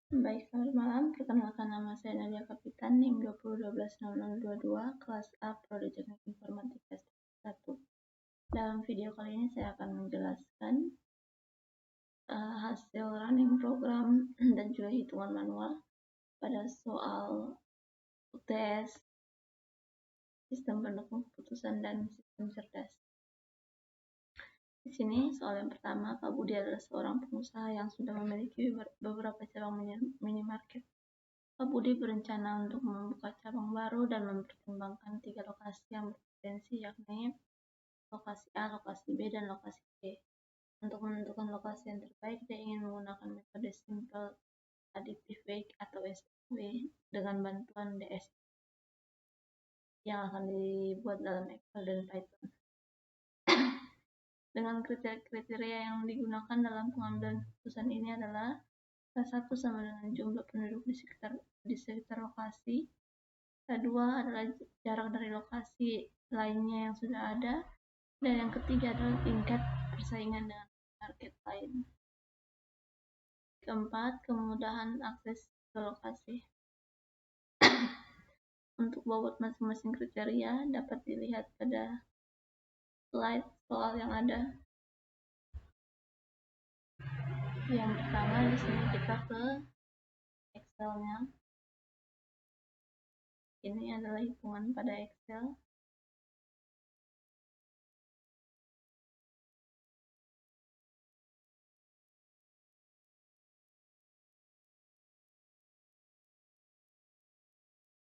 Baik, selamat malam. Perkenalkan, nama saya Nadia Kapitan, NIM 20120022, kelas A, Prodi Teknik Informatika 1. Dalam video kali ini saya akan menjelaskan hasil running program dan juga hitungan manual pada soal UTS, sistem pendukung keputusan, dan sistem cerdas. Di sini soal yang pertama, Pak Budi adalah seorang pengusaha yang sudah memiliki beberapa cabang minimarket. Pak Budi berencana untuk membuka cabang baru dan mempertimbangkan 3 lokasi yang berpotensi, yakni lokasi A, lokasi B, dan lokasi C. Untuk menentukan lokasi yang terbaik, dia ingin menggunakan metode Simple Additive Weight atau SAW dengan bantuan DS yang akan dibuat dalam Excel dan Python. Dengan kriteria yang digunakan dalam pengambilan keputusan ini adalah K1 sama dengan jumlah penduduk di sekitar lokasi, K2 adalah jarak dari lokasi lainnya yang sudah ada, dan yang ketiga adalah tingkat persaingan dengan market lain. Keempat, kemudahan akses ke lokasi. Untuk bobot masing-masing kriteria dapat dilihat pada slide soal yang ada. Yang pertama, di sini kita ke Excel-nya. Ini adalah hitungan pada Excel.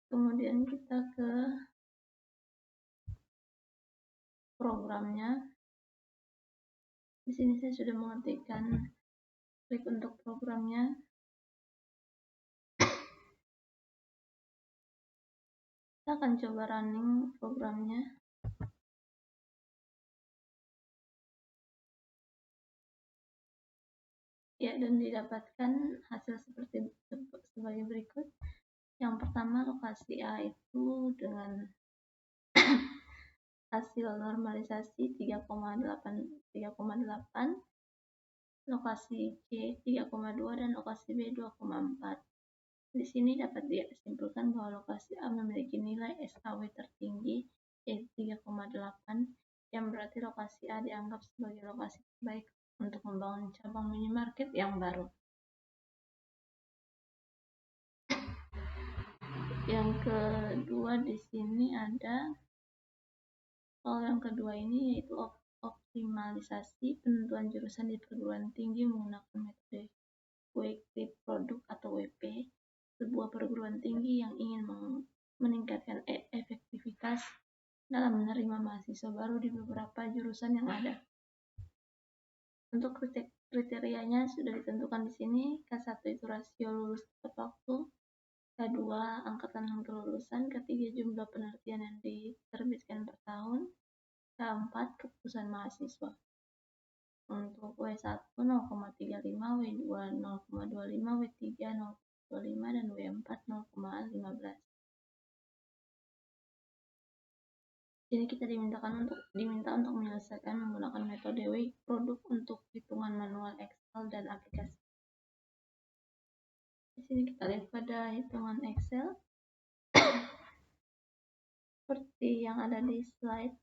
Kemudian kita ke programnya. Di sini saya sudah mengetikkan klik untuk programnya. Kita akan coba running programnya. Ya, dan didapatkan hasil sebagai berikut. Yang pertama, lokasi A itu dengan hasil normalisasi 3,8, lokasi C 3,2, dan lokasi B 2,4. Di sini dapat disimpulkan bahwa lokasi A memiliki nilai SAW tertinggi, yaitu 3,8, yang berarti lokasi A dianggap sebagai lokasi terbaik untuk membangun cabang minimarket yang baru. Yang kedua di sini ada soal yang kedua ini, yaitu optimalisasi penentuan jurusan di perguruan tinggi menggunakan metode Weekly Product atau WP. Sebuah perguruan tinggi yang ingin meningkatkan efektivitas dalam menerima mahasiswa baru di beberapa jurusan yang ada. Untuk kriterianya sudah ditentukan di sini. K1 itu rasio lulus tepat waktu, K2 angkatan kelulusan, K3 jumlah penelitian yang diterbitkan per tahun, K4 keputusan mahasiswa. Untuk W1 0,35, W2 0,25, W3 0,25, dan W4 0,15. Jadi kita diminta untuk menyelesaikan menggunakan metode Week Product untuk hitungan manual Excel dan aplikasi. Di sini kita lihat pada hitungan Excel seperti yang ada di slide.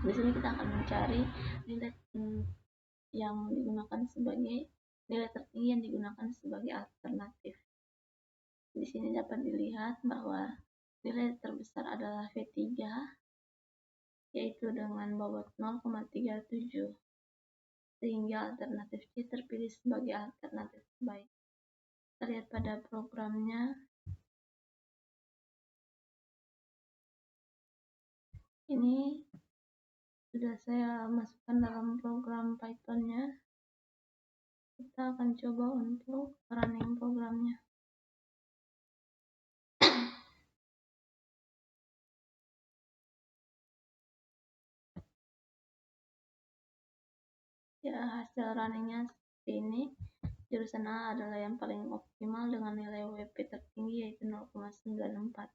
Di sini kita akan mencari nilai yang digunakan sebagai nilai tertinggi yang digunakan sebagai alternatif. Di sini dapat dilihat bahwa nilai terbesar adalah V3, yaitu dengan bobot 0,37, sehingga alternatif C terpilih sebagai alternatif terbaik. Kita lihat pada programnya. Ini sudah saya masukkan dalam program Python-nya. Kita akan coba untuk running programnya. Ya, hasil runningnya seperti ini. Jurusan A adalah yang paling optimal dengan nilai WP tertinggi, yaitu 0,94.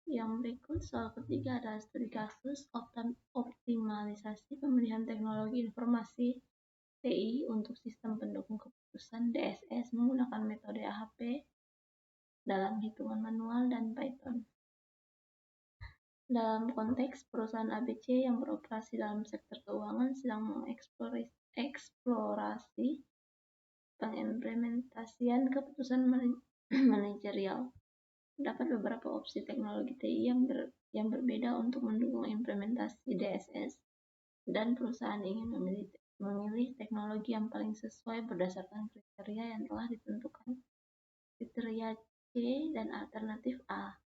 Yang berikut soal ketiga adalah studi kasus optimalisasi pemilihan teknologi informasi TI untuk sistem pendukung keputusan DSS menggunakan metode AHP dalam hitungan manual dan Python. Dalam konteks perusahaan ABC yang beroperasi dalam sektor keuangan sedang mengeksplorasi pengimplementasian keputusan manajerial. Terdapat beberapa opsi teknologi TI yang berbeda untuk mendukung implementasi DSS, dan perusahaan ingin memilih teknologi yang paling sesuai berdasarkan kriteria yang telah ditentukan. Kriteria C dan alternatif A.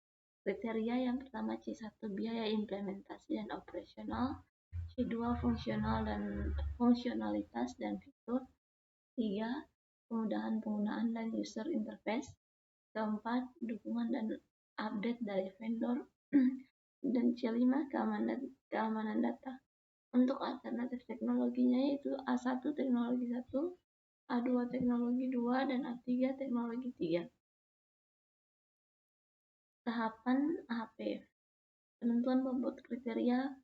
Kriteria yang pertama C1 biaya implementasi dan operasional, C2 fungsionalitas dan fitur, 3 kemudahan penggunaan dan user interface, keempat dukungan dan update dari vendor, dan C5 keamanan data. Untuk alternatif teknologinya yaitu A1 teknologi 1, A2 teknologi 2, dan A3 teknologi 3. Tahapan AHP. Penentuan bobot kriteria.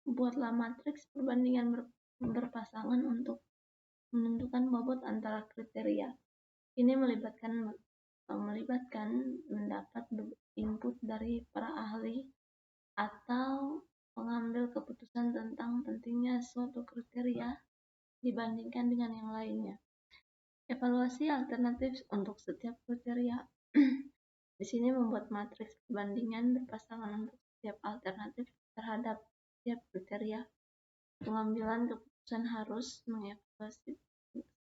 Buatlah matriks perbandingan berpasangan untuk menentukan bobot antara kriteria. Ini melibatkan mendapat input dari para ahli atau mengambil keputusan tentang pentingnya suatu kriteria dibandingkan dengan yang lainnya. Evaluasi alternatif untuk setiap kriteria. Di sini membuat matriks perbandingan berpasangan untuk setiap alternatif terhadap setiap kriteria. Pengambilan keputusan harus mengevaluasi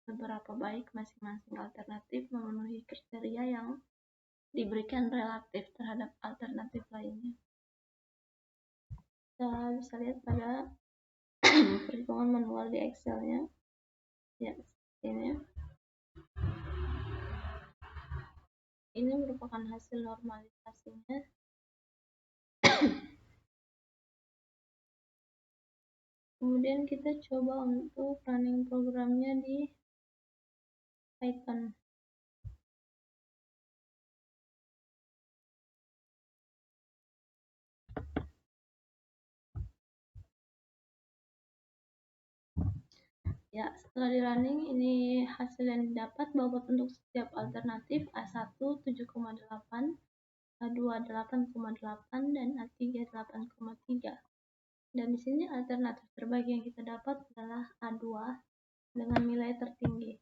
seberapa baik masing-masing alternatif memenuhi kriteria yang diberikan relatif terhadap alternatif lainnya. Kita bisa lihat pada perhitungan manual di Excel-nya. Ya, ini. Ini merupakan hasil normalisasinya. Kemudian kita coba untuk running programnya di Python. Ya, setelah di running, ini hasil yang didapat. Bobot untuk setiap alternatif A1 7,8, A2 8,8, dan A3 8,3. Dan di sini alternatif terbaik yang kita dapat adalah A2 dengan nilai tertinggi.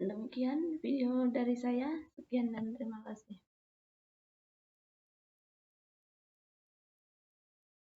Demikian video dari saya. Sekian dan terima kasih.